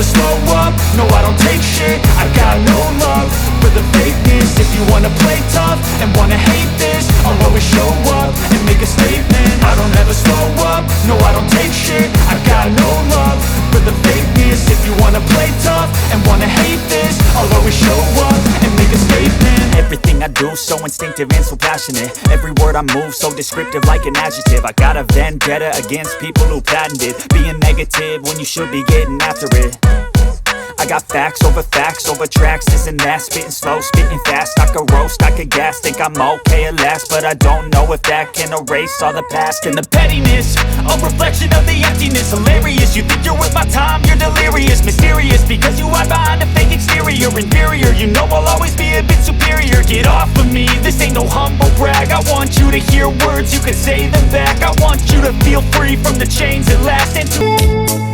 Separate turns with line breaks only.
never slow up, no I don't take shit. I got no love for the fakeness. If you wanna play tough and wanna hate this, I'll always show up and make a statement. I don't ever slow up, no I don't take shit. I got no love for the fakeness. If you wanna play tough and wanna hate this, I'll always show up and make a statement. Everything I do so instinctive and so passionate. Every word I move so descriptive like an adjective. I got a vendetta against people who patented being negative when you should be getting after it. I got facts over tracks, this and that. Spitting slow, spitting fast, I could roast, I could gas. Think I'm okay at last, but I don't know if that can erase all the past. And the pettiness, a reflection of the emptiness. Hilarious, you think you're worth my time, you're delirious. Mysterious, because you hide behind a fake exterior. Inferior, you know I'll always be a bit superior. Get off of me, this ain't no humble brag. I want you to hear words, you can say them back. I want you to feel free from the chains that last and